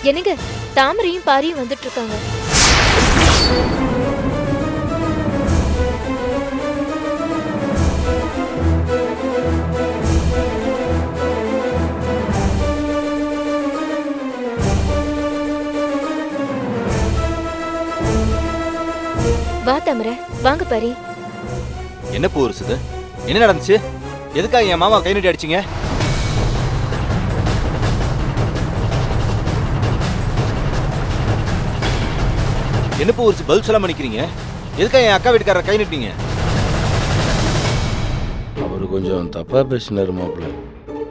என்னங்க, தாமரையும் பாரியும் வந்துட்டு இருக்காங்க. வா தாமரை, வாங்க பாரி. என்ன பூரிசுது? என்ன நடந்துச்சு? எதுக்காக என் மாமா கை நீட்டி அடிச்சீங்க? என்ன பூரிசு பதில் சொல்லாம நிக்கிறீங்க? எதுக்காக என் அக்கா வீட்டுக்காரரை கை நீட்டீங்க? அவரு கொஞ்சம் தப்பா பேசினாரு மாப்பிள்ள,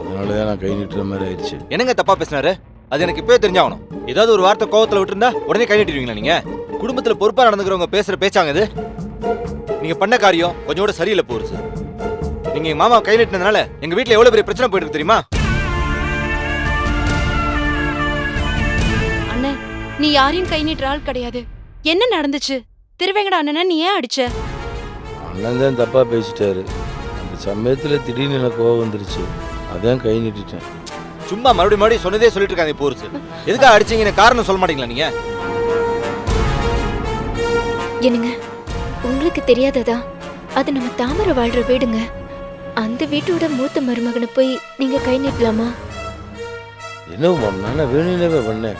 அதனாலதான் நான் கை நீட்டுற மாதிரி ஆயிடுச்சு. என்னங்க தப்பா பேசினாரு? அது எனக்கு இப்பவே தெரிஞ்சாகணும். ஏதாவது ஒரு வார்த்தை கோவத்துல விட்டுருந்தா உடனே கை நீட்டிடுவீங்களா நீங்க? குடும்பத்துல பொறுப்பா நடந்துக்கிறவங்க பேசுற பேச்சாங்க இது. நீங்க பண்ண காரியம் கொஞ்சம் கூட சரியில்லை பூரிசு. நீங்க எங்க மாமா கை நீட்டினதுனால எங்க வீட்டுல எவ்வளவு பெரிய பிரச்சனை போயிட்டு இருக்கு தெரியுமா? அண்ணே, நீ யாரையும் கை நீட்டுற ஆள் கிடையாது. என்ன நடந்துச்சு? திருவேங்கட அண்ணனை நீ ஏன் அடிச்ச? அண்ணன் தான் தப்பா பேசிட்டாரு. அந்த சமயத்துல திடீர்னு எனக்கு கோவம் வந்துருச்சு, அதான் கை நீட்டிட்டேன். சும்மா மறுபடியும் சொன்னதே சொல்லிட்டு இருக்காங்க பூரிசு. எதுக்காக அடிச்சீங்கன்னு காரணம் சொல்ல மாட்டீங்களா நீங்க? என்னங்க, உங்களுக்கு தெரியாததா? அது நம்ம தாமரை வாழ்ற வீடுங்க. அந்த வீட்டோட மூத்த மருமகனை போய் நீங்க கை நீட்டலாமா? என்ன நானே வேணும்னே பண்ணேன்.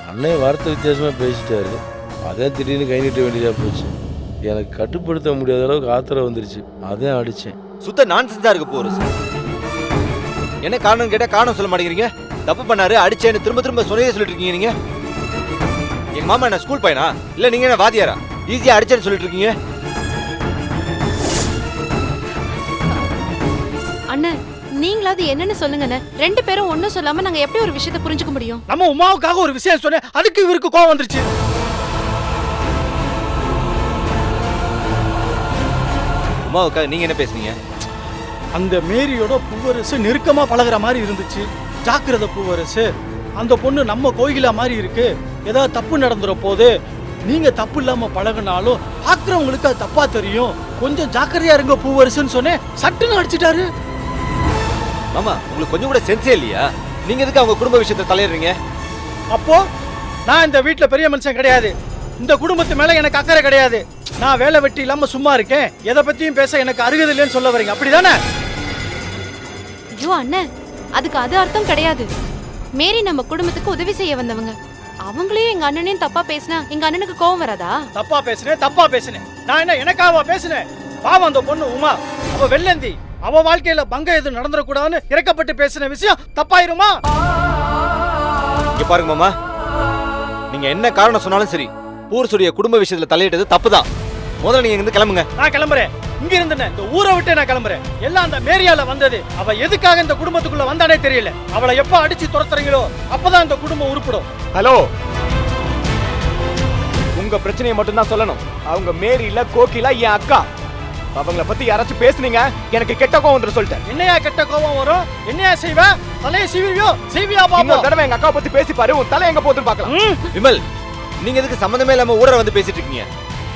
அண்ணன் வார்த்தை வித்தியாசமா பேசிட்டாரு, அதான் திடீர்னு கை நீட்ட வேண்டியதா போச்சு. எனக்கு கட்டுப்படுத்த முடியாத அளவுக்கு ஆத்திரம் வந்துருச்சு, அதான் அடிச்சேன். சுத்த நான்சென்ஸா இருக்கு பூரிசு. என்ன காரணம் கேட்டா காரணம் சொல்ல மாட்டேங்கிறீங்க. தப்பு பண்ணாரு அடிச்சேன்னு திரும்ப திரும்ப சொன்னதே சொல்லிட்டு இருக்கீங்க நீங்க. எங்க மாமா என்ன ஸ்கூல் பையனா இல்ல நீங்க என்ன வாத்தியாரா? ஈஸியா அடிச்சேன்னு சொல்லிட்டு இருக்கீங்க. அண்ணன், நீங்களாவது என்னன்னு சொல்லுங்கண்ணே. ரெண்டு பேரும் ஒன்னும் சொல்லாம நாங்க எப்படி ஒரு விஷயத்தை புரிஞ்சுக்க முடியும்? நம்ம உமாவுக்காக ஒரு விஷயம் சொன்னேன், அதுக்கு இவருக்கு கோவம் வந்துருச்சு. உமாவுக்காக நீங்க என்ன பேசுனீங்க? அந்த மேரியோட பூவரசு நெருக்கமா பழகுற மாதிரி இருந்துச்சு. ஜாக்கிரதை பூவரசு, அந்த பொண்ணு நம்ம கோயிலா மாதிரி இருக்கு, ஏதாவது தப்பு நடந்துற போது நீங்க தப்பு இல்லாம பழகினாலும் பாக்குறவங்களுக்கு அது தப்பா தெரியும், கொஞ்சம் ஜாக்கிரதையா இருங்க பூவரசுன்னு சொன்னேன். சட்டுன்னு அடிச்சிட்டாரு. மாமா, உங்களுக்கு கொஞ்சம் கூட சென்ஸே இல்லையா? நீங்க எதுக்கு அவங்க குடும்ப விஷயத்தை தலையிடுறீங்க? அப்போ நான் இந்த வீட்டுல பெரிய மனுஷன் கிடையாது, இந்த குடும்பத்து மேல எனக்கு அக்கறை கிடையாது, நான் வேலை வெட்டி இல்லாம சும்மா இருக்கேன், எதை பத்தியும் பேச எனக்கு அருகதை இல்லைன்னு சொல்ல வரீங்க, அப்படிதானே? ஐயோ அண்ணன், அதுக்கு அது அர்த்தம் கிடையாது. மேரி நம்ம குடும்பத்துக்கு உதவி செய்ய வந்தவங்க. அவங்களையும் எங்க அண்ணனையும் தப்பா பேசினா எங்க அண்ணனுக்கு கோவம் வராதா? தப்பா பேசுனேன். நான் என்ன எனக்காவா பேசுனேன்? பாவம் அந்த பொண்ணு உமா, அவ வெள்ளந்தி, அவ வாழ்க்கையில பங்கம் எதுவும் நடந்துடக்கூடாதுன்னு இறக்கப்பட்டு பேசின விஷயம் தப்பாயிருமா? இங்க பாருங்க மாமா, நீங்க என்ன காரணம் சொன்னாலும் சரி, பூரிசுடைய குடும்ப விஷயத்துல தலையிட்டது தப்புதான். முதல்ல நீங்க இருந்து கிளம்புங்க. நான் கிளம்புறேன். இங்க இருந்து இந்த ஊரை விட்டு நான் கிளம்புறேன். எல்லாம் அந்த மேரியால வந்தது. அவ எதுக்காக இந்த குடும்பத்துக்குள்ள வந்தானே தெரியல. அவளை எப்ப அடிச்சு துரத்துறீங்களோ அப்பதான் இந்த குடும்பம் உருப்படும். ஹலோ, உங்க பிரச்சனையை மட்டும் தான் சொல்லணும். அவங்க மேரி இல்ல கோகிலா என் அக்கா. அவங்கள பத்தி யாராச்சும் பேசுனீங்க எனக்கு கெட்ட கோவம் வந்துரும் சொல்லிட்டேன். என்னையா கெட்ட கோவம் வரும்? என்னையா செய்வ? தலையை செய்வியா பாப்பா? இன்னொரு தடவை எங்க அக்காவை பத்தி பேசி பாரு, உன் தலை எங்க போகுதுன்னு பார்க்கலாம். விமல், நீங்க எதுக்கு சம்பந்தமே இல்லாம ஊரை வந்து பேசிட்டு இருக்கீங்க?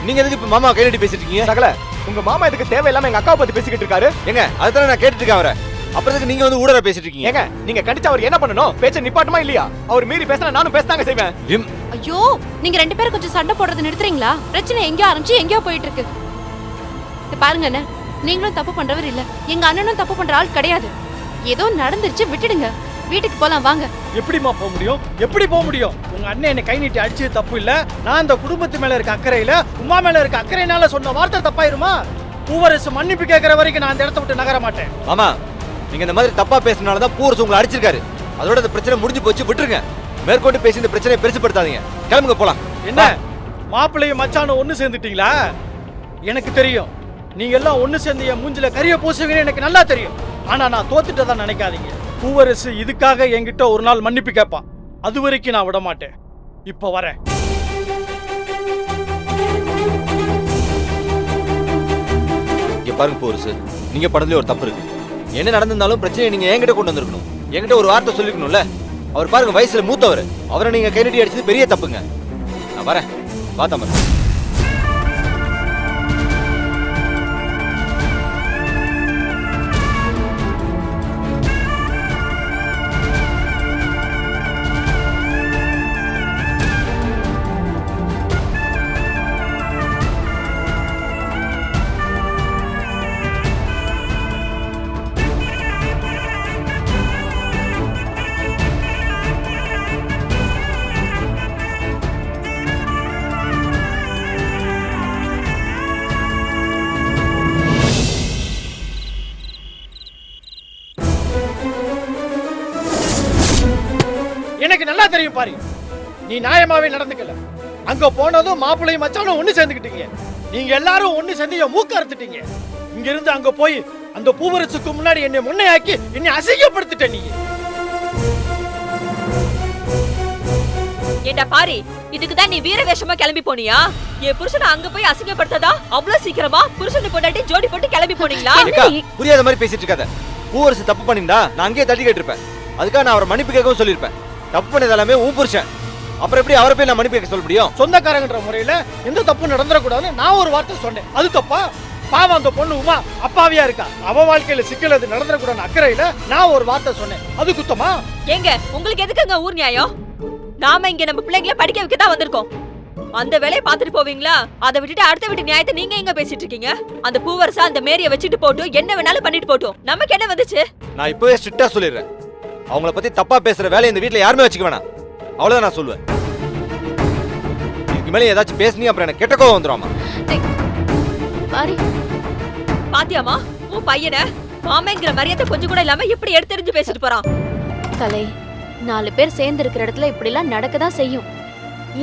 நீங்க எதுக்கு இப்ப மாமா கை நீட்டி பேசிட்டு இருக்கீங்க? சகல, உங்க மாமா எதுக்கு தேவையில்லாம எங்க அக்காவை பத்தி பேசிக்கிட்டு இருக்காரு? ஏங்க, அதுதானே நான் கேட்டுட்டு இருக்கேன் அவரை. அப்புறம் எதுக்கு நீங்க வந்து ஊடற பேசிட்டு இருக்கீங்க? ஏங்க, நீங்க கண்டிச்சா அவர் என்ன பண்ணணும்? பேச்ச நிப்பாட்டுமா இல்லையா? அவர் மீறி பேசினா நானும் பேசதாங்க செய்வேன். ஐயோ, நீங்க ரெண்டு பேரும் கொஞ்சம் சண்டை போடுறது நிறுத்துறீங்களா? பிரச்சனை எங்கேயோ ஆரம்பிச்சு எங்கேயோ போயிட்டு இருக்கு. பாருங்க அண்ணன், நீங்களும் தப்பு பண்றவர் இல்ல, எங்க அண்ணனும் தப்பு பண்ற ஆள் கிடையாது. ஏதோ நடந்துருச்சு, விட்டுடுங்க. வீட்டுக்கு போலாம் வாங்க. எப்படிமா போக முடியும்? எப்படி போக முடியும்? உங்க அண்ணன் என்ன கை நீட்டி அடிச்சது தப்பு இல்ல. நான் இந்த குடும்பத்து மேல இருக்க அக்கறையில, உமா மேல இருக்க அக்கறையினால சொன்ன வார்த்தை தப்பாயிருமா? பூவரசு மன்னிப்பு கேட்கிற வரைக்கும் நான் இந்த இடத்த விட்டு நகர மாட்டேன். மாமா, நீங்க இந்த மாதிரி தப்பா பேசினாலதான் பூரசு உங்களை அடிச்சிருக்காரு. அதோட இந்த பிரச்சனை முடிஞ்சு போச்சு, விட்டுருங்க. மேற்கொண்டு பேசி இந்த பிரச்சனையை பெருசுப்படுத்தாதீங்க. கிளம்புங்க போலாம். என்ன மாப்பிள்ளையும் மச்சானும் ஒண்ணு சேர்ந்துட்டீங்களா? எனக்கு தெரியும், நீங்க எல்லாம் ஒண்ணு சேர்ந்து என் மூஞ்சில கரிய பூசுவீங்கன்னு எனக்கு நல்லா தெரியும். ஆனா நான் தோத்துட்டதா நினைக்காதீங்க. பூவரசு இதுக்காக என்கிட்ட ஒரு நாள் மன்னிப்பு கேட்பான். அது வரைக்கும் நான் விட மாட்டேன். இப்ப வரேன். இங்க பாருங்க பூரசு, நீங்க படத்துல ஒரு தப்பு இருக்கு. என்ன நடந்திருந்தாலும் பிரச்சனையை நீங்க என்கிட்ட கொண்டு வந்திருக்கணும். என்கிட்ட ஒரு வார்த்தை சொல்லிக்கணும்ல. அவர் பாருங்க வயசுல மூத்தவர், அவரை நீங்க கை நீட்டி அடிச்சது பெரிய தப்புங்க. நான் வரேன். பாத்தா எனக்கு நல்லா தெரியும் பாரு. நீ நியாயமாவே நடந்துக்கல. அங்க போனதும் மாப்பிள்ளையும் மச்சானும் ஒண்ணு சேர்ந்துக்கிட்டீங்க. நீங்க எல்லாரும் ஒண்ணு சேர்ந்து என் மூக்க அறுத்துட்டீங்க. இங்க இருந்து அங்க போய் அந்த பூவரசுக்கு முன்னாடி என்னை முன்னையாக்கி என்னை அசிங்கப்படுத்திட்ட நீ. ஏண்டா பாரி, இதுக்குதான் நீ வீர வேஷமா கிளம்பி போனியா? என் புருஷனை அங்க போய் அசிங்கப்படுத்ததா அவ்வளவு சீக்கிரமா புருஷனை பொண்டாட்டி ஜோடி போட்டு கிளம்பி போனீங்களா? அக்கா, புரியாத மாதிரி பேசிட்டு இருக்காத. பூவரசு தப்பு பண்ணிருந்தா நான் அங்கேயே தட்டி கேட்டிருப்பேன். அதுக்காக நான் அவரை மன்னிப்பு கேட்கவும் சொல்லியிருப்பேன். தப்பு பண்ணது எல்லாமே உன் புருஷன். அப்புறம் எப்படி அவரை போய் நான் மன்னிப்பு கேட்க சொல்ல முடியும்? சொந்தக்காரங்கன்ற முறையில எந்த தப்பு நடந்துடக்கூடாதுன்னு நான் ஒரு வார்த்தை சொன்னேன். அது தப்பா? பாவம் அந்த பொண்ணு உமா அப்பாவியா இருக்கா. அவ வாழ்க்கையில சிக்கல் அது நடந்துடக்கூடாது அக்கறையில நான் ஒரு வார்த்தை சொன்னேன். அது குத்தமா? ஏங்க, உங்களுக்கு எதுக்குங்க ஊர் நியாயம்? நாம இங்க நம்ம பிள்ளைங்களை படிக்க வைக்க தான் வந்திருக்கோம். அந்த வேலையை பார்த்துட்டு போவீங்களா? அதை விட்டுட்டு அடுத்த வீட்டு நியாயத்தை நீங்க எங்க பேசிட்டு இருக்கீங்க? அந்த பூவரசா அந்த மேரிய வச்சுட்டு போட்டும், என்ன வேணாலும் பண்ணிட்டு போட்டும், நமக்கு என்ன வந்துச்சு? நான் இப்பவே ஸ்ட்ரிக்ட்டா சொல்லிடுறேன். அவங்கள பத்தி தப்பா பேசுற வேலையை இந்த வீட்ல யாருமே வச்சுக்க வேணாம். அவ்வளவுதான் நான் சொல்லுவேன். இதுக்கு மேலே ஏதாச்சும் பேசுனீங்க அப்புறம் எனக்கு கெட்ட கோவம் வந்துருமா? பாரி, பாத்தியாமா உன் பையனை மாமங்கிற மரியாதை கொஞ்சம் கூட இல்லாம இப்படி எடுத்தெறிஞ்சு பேசிட்டு போறான். கலை, 4 பேர் சேர்ந்து இருக்கிற இடத்துல இப்படிலாம் நடக்கதான் செய்யும்.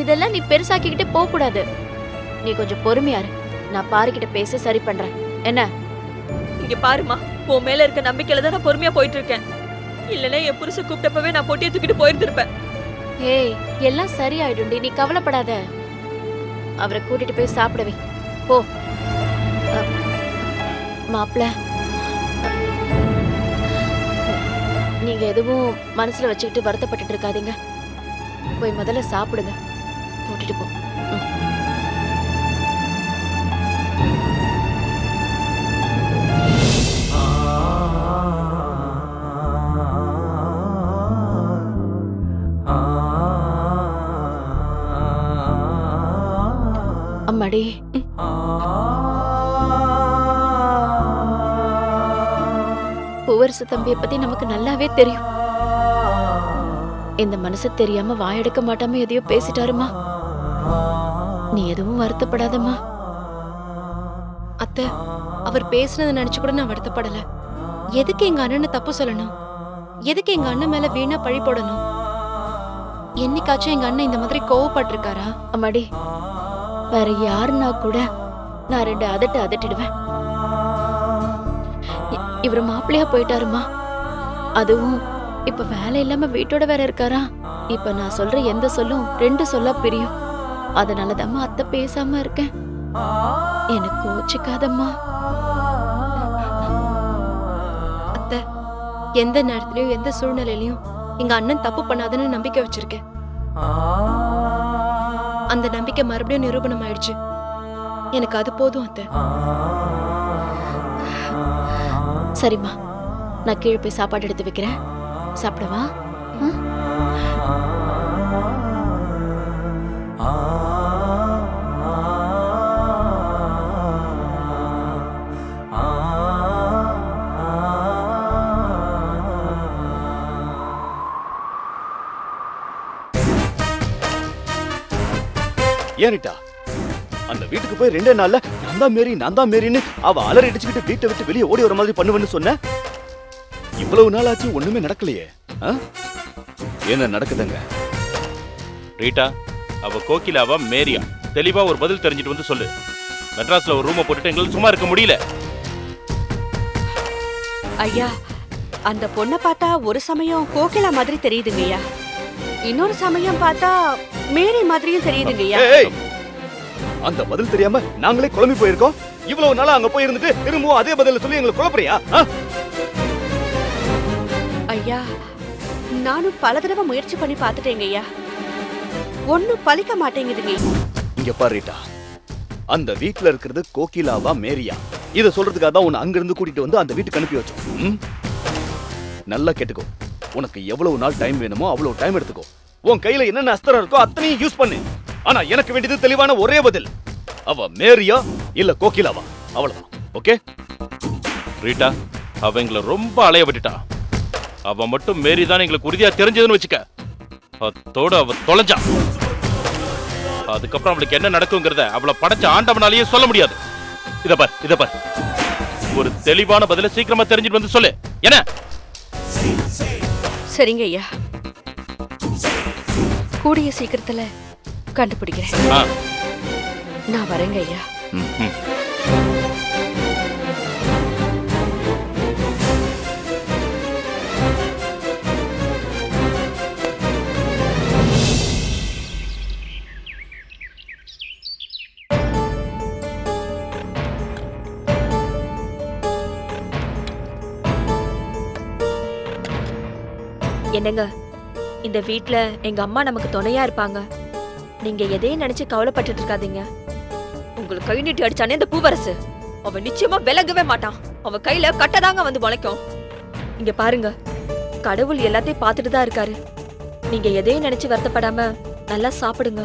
இதெல்லாம் நீ பெருசாக்கிக்கிட்டே போக கூடாது. நீ கொஞ்சம் பொறுமையா இரு. நான் பாருகிட்ட பேச சரி பண்றேன். என்ன? இங்க பாருமா, உன் மேல இருக்க நம்பிக்கையில தான் நான் பொறுமையா போயிட்டு இருக்கேன். இல்லனா என் புருஷ கூப்பிட்டப்பவே நான் பொட்டியை தூக்கிட்டு போயிருந்திருப்பேன். ஏய், எல்லாம் சரியாயிடும்டி, நீ கவலைப்படாத. அவரை கூட்டிட்டு போய் சாப்பிடவே போ. மாப்பிள்ள, நீங்க எதுவும் மனசுல வச்சுக்கிட்டு வருத்தப்பட்டுட்டு இருக்காதீங்க. போய் முதல்ல சாப்பிடுங்க. கூட்டிட்டு போ. அம்மாடி, பூவரசு தம்பியை பத்தி நமக்கு நல்லாவே தெரியும். இந்த மனசு தெரியாம வாயெடுக்க மாட்டாம எதையோ பேசிட்டாருமா. நீ எதுவும் வருத்தப்படாதம்மா. அத்தை, அவர் பேசுனதை நினைச்சு கூட நான் வருத்தப்படல. எதுக்கு எங்க அண்ணனை தப்பு சொல்லணும்? எதுக்கு எங்க அண்ணன் மேல வீணா பழி போடணும்? என்னைக்காச்சும் எங்க அண்ணன் இந்த மாதிரி கோவப்பட்டிருக்காரா? அம்மாடி, வேற யாருன்னா கூட நான் 2 அதட்டிடுவேன். இவரு மாப்பிள்ளையா போயிட்டாருமா. அதுவும் இப்ப வேலை இல்லாம வீட்டோட வேற இருக்காரா. இப்ப நான் சொல்ற எந்த சொல்லும் 2 சொல்லா பிரியும். அதனாலதாம்மா அத்தை பேசாம இருக்கேன். எனக்கு கோச்சிக்காதம்மா. அத்தை, எந்த நேரத்திலயும் எந்த சூழ்நிலையிலயும் எங்க அண்ணன் தப்பு பண்ணாதுன்னு நம்பிக்கை வச்சிருக்கேன். அந்த நம்பிக்கை மறுபடியும் நிரூபணம் ஆயிடுச்சு. எனக்கு அது போதும் அத்தை. சரிம்மா, நான் கீழே போய் சாப்பாடு எடுத்து வைக்கிறேன். சாப்பிடவா? ஏனிட்டா அந்த வீட்டுக்கு போய் 2 நாள்ல நான் தான் மேரின்னு அவ அலறி அடிச்சுக்கிட்டு வீட்டை விட்டு வெளியே ஓடி வர மாதிரி பண்ணுவேன்னு சொன்ன. இவ்வளவு நாள் ஆச்சு ஒண்ணுமே நடக்கலையே. என்ன நடக்குதுங்க? ரீட்டா, அவ கோகிலாவா மேரியா? தெளிவா ஒரு பதில் தெரிஞ்சிட்டு வந்து சொல்லு. மெட்ராஸ்ல ஒரு ரூமை போட்டுட்டு எங்களுக்கு சும்மா இருக்க முடியல. ஐயா, அந்த பொண்ணை பார்த்தா ஒரு சமயம் கோகிலா மாதிரி தெரியுதுங்கய்யா. இன்னொரு சமயம் பார்த்தா மேரி மாதிரியும் தெரியுதுங்கய்யா. அந்த பதில் தெரியாம நாங்களே குழம்பி போயிருக்கோம். இவ்வளவு நாளா அங்க போய் இருந்துட்டு திரும்பவும் அதே பதில சொல்லி எங்களை குழப்பறியா? ஐயா, நானும் பல தடவை முயற்சி பண்ணி பார்த்துட்டேங்க ஐயா. ஒன்னும் பலிக்க மாட்டேங்குதுங்க. இங்க பாருட்டா, அந்த வீட்டுல இருக்கிறது கோகிலாவா மேரியா? இத சொல்றதுக்காக தான் உன்னை அங்கிருந்து கூட்டிட்டு வந்து அந்த வீட்டுக்கு அனுப்பி வச்சோம். நல்லா கேட்டுக்கோ. உனக்கு எவ்வளவு நாள் டைம் வேணுமோ அவ்வளவு டைம் எடுத்துக்கோ. உன் கையில என்னென்ன அஸ்திரம் இருக்கோ அத்தனையும் யூஸ் பண்ணு. ஆனா எனக்கு வேண்டியது தெளிவான ஒரே பதில். அவ மேரியா இல்ல கோகிலாவா? அவ்வளவுதான். ஓகே? ரீட்டா, அவ எங்களை ரொம்ப அலைய விட்டுட்டா. அவ மட்டும் மேரி தான் எங்களுக்கு உறுதியா தெரிஞ்சதுன்னு வச்சுக்க. அதோட அவ தொலைஞ்சா. அதுக்கப்புறம் அவளுக்கு என்ன நடக்குங்கிறத அவளை படைச்ச ஆண்டவனாலேயே சொல்ல முடியாது. இத பார். ஒரு தெளிவான பதில சீக்கிரமா தெரிஞ்சுட்டு வந்து சொல்லு. என்ன? சரிங்க ஐயா. கூடிய சீக்கிரத்துல கண்டுபிடிக்கிறேன். ஆ. நான் வரேங்க ஐயா. ம், ம். என்னங்க, இந்த வீட்ல எங்க அம்மா நமக்கு துணையா இருப்பாங்க. நீங்க எதையும் நினைச்சு கவலைப்பட்டுட்டு இருக்காதீங்க. உங்களுக்கு கை நீட்டி அடிச்சானே இந்த பூவரசு, அவன் நிச்சயமா விலகவே மாட்டான். அவன் கையில கட்டதாங்க வந்து முளைக்கும். இங்க பாருங்க, கடவுள் எல்லாத்தையும் பார்த்துட்டு தான் இருக்காரு. நீங்க எதையும் நினைச்சு வருத்தப்படாம நல்லா சாப்பிடுங்க.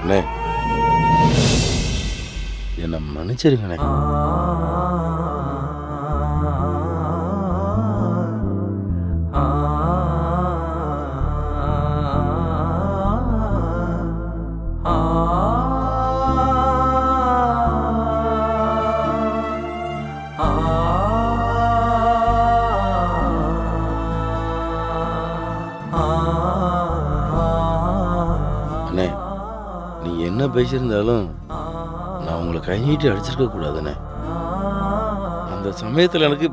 அண்ணே, என்னை மன்னிச்சிருங்கண்ணே. அண்ணே, நீங்க என்ன பேசியிருந்தாலும் நான் உங்களை கை நீட்டி அடிச்சிருக்க கூடாதுண்ணே. அந்த சமயத்தில் எனக்கு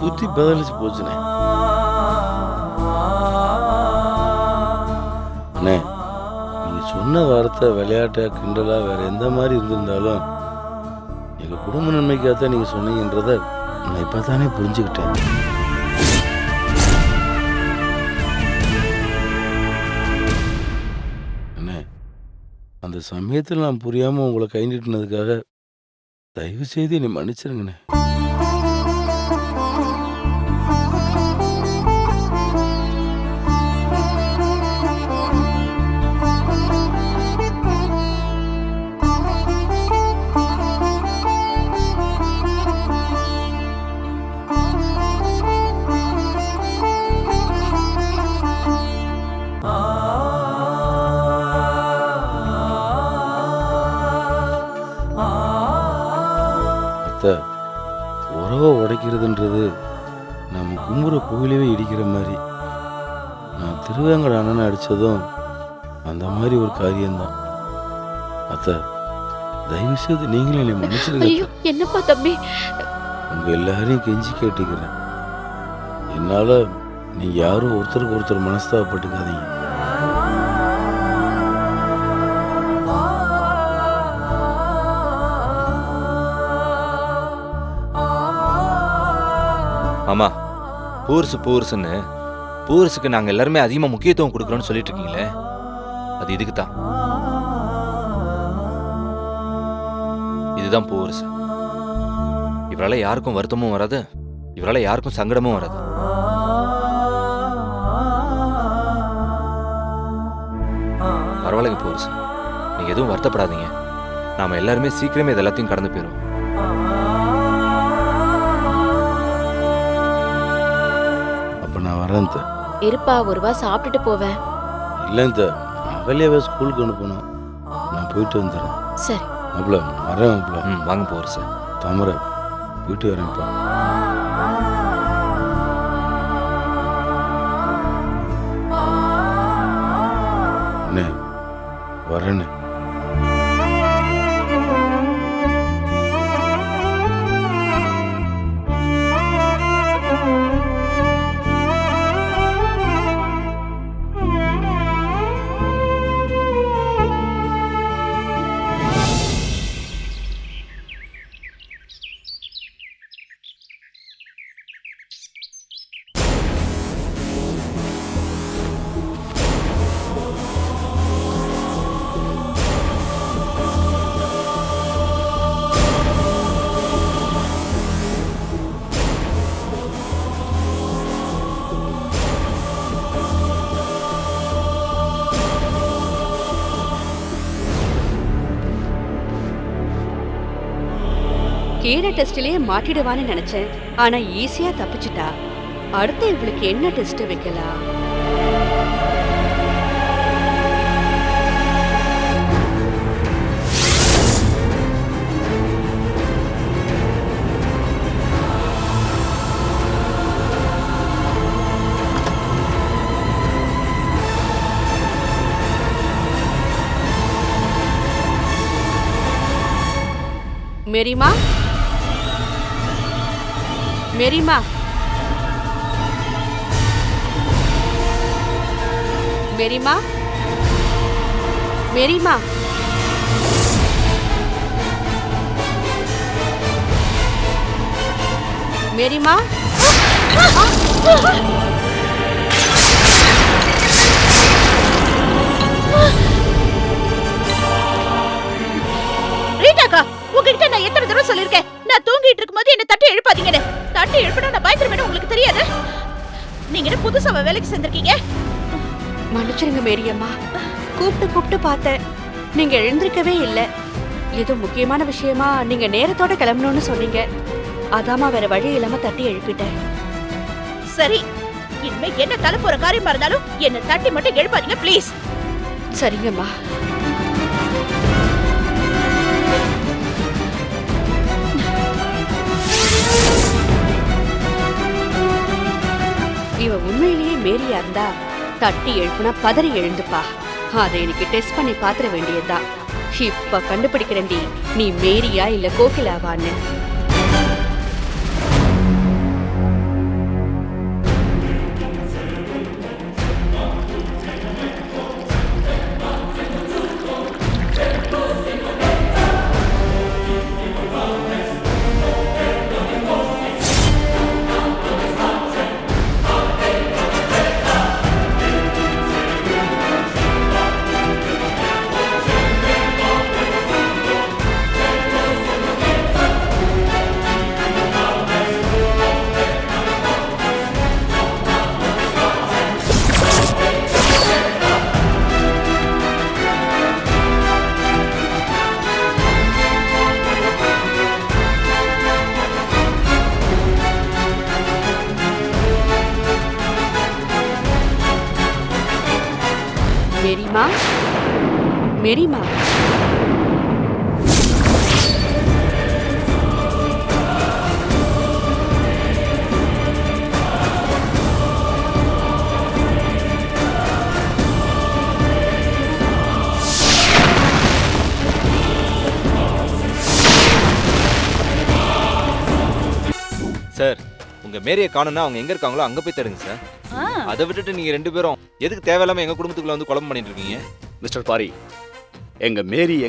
புத்தி பதிலிச்சு போச்சுண்ணே. அண்ணே, நீங்க சொன்ன வார்த்தை விளையாட்டா கிண்டலா வேற எந்த மாதிரி இருந்திருந்தாலும் எங்க குடும்ப நன்மைக்காகத்தான் நீங்க சொன்னீங்கன்றத நான் இப்பதானே புரிஞ்சுக்கிட்டேன். அண்ணே, அந்த சமயத்தில் நான் புரியாம உங்களை கை நீட்டினதுக்காக தயவு செய்து என்னை மன்னிச்சிருங்கண்ணே. அத்தை, உறவை உடைக்கிறதுன்றது நம்ம கும்புற கோயிலவே இடிக்கிற மாதிரி. நான் திருவேங்கட அண்ணனை அடித்ததும் அந்த மாதிரி ஒரு காரியம்தான். அத்தை, தயவு செய்து நீங்களும் என்னை மன்னிச்சிருங்க. ஐயோ, என்னப்பா தம்பி? உங்க எல்லாரையும் கெஞ்சி கேட்டுக்கிறேன். என்னால நீங்க யாரும் ஒருத்தருக்கு ஒருத்தர் மனஸ்தாபப்பட்டுக்காதீங்க. ஆமா, பூர்சு பூர்சுன்னு பூர்சுக்கு நாங்க எல்லாருமே அதிகமா முக்கியத்துவம் கொடுக்குறோம்னு சொல்லிட்டு இருக்கீங்களே, அது இதுக்கு தான். இதுதான் பூர்சு. இவரால யாருக்கும் வருத்தமும் வராது, இவரால யாருக்கும் சங்கடமும் வராது. பரவாயில்லைங்க பூர்சு, நீங்க எதுவும் வருத்தப்படாதீங்க. நாம எல்லாருமே சீக்கிரமே இது எல்லாத்தையும் கடந்து போயிடும். நான் வரேன். இருப்பா, ஒரு வா சாப்பிட்டுட்டு போவேன். இல்லைங்க, அகலியாவே ஸ்கூலுக்கு அனுப்பணும். நான் போயிட்டு வந்துடுறேன். சரி மாப்பிள்ள, வரேன் மாப்பிள்ள. வாங்க பூர்சு. தாமரை, போயிட்டு வரேன்ப்பா. அண்ணே, வரேண்ணே. DNA டெஸ்ட்லயே மாட்டிடுவான்னு நினைச்சேன். ஆனா ஈஸியா தப்பிச்சிட்டா. அடுத்து இவளுக்கு என்ன டெஸ்ட் வைக்கலாம்? மேரிமா, மேரிமா, மேரிமா, மேரிமா, மேரிமா. ரீட்டாக்கா, உங்ககிட்ட நான் எத்தனை தடவை சொல்லிருக்கேன், நான் தூங்கிட்டு இருக்கும்போது என்ன தட்டி எழுப்பாதீங்கன்னு. தட்டி எழுப்பினா நான் பயந்துருவேன்னு உங்களுக்கு தெரியாது? நீங்க என்ன புதுசா வேலைக்கு சேர்ந்திருக்கீங்க? மன்னிச்சிருங்க மேரியம்மா, கூப்பிட்டு பார்த்தேன், நீங்க எழுந்திருக்கவே இல்லை. ஏதோ முக்கியமான விஷயமா நீங்க நேரத்தோட கிளம்பணும்னு சொன்னீங்க. அதாம்மா வேற வழி இல்லாம தட்டி எழுப்பிட்டேன். சரி, இனிமே என்ன தலை போற காரியமா இருந்தாலும் என்ன தட்டி மட்டும் எழுப்பாதீங்க ப்ளீஸ். சரிங்கம்மா. இவ உண்மையிலேயே மேரியா இருந்தா தட்டி எழுப்புனா பதறி எழுந்துப்பா. அதை எனக்கு டெஸ்ட் பண்ணி பாத்திர வேண்டியதுதான். இப்ப கண்டுபிடிக்கிறேன்டி நீ மேரியா இல்ல கோகிலாவான்னு. மேரிமா, மேரிமா, சார், உங்க மேரியை காணும்னா அவங்க எங்க இருக்காங்களோ அங்க போய் தேடுங்க சார். அதை விட்டுட்டு நீங்க ரெண்டு பேரும் எதுக்கு தேவையில்லாம எங்க குடும்பத்துக்குள்ள வந்து குழம்பு பண்ணிட்டு இருக்கீங்க? மிஸ்டர் பாரி, எங்க மேரி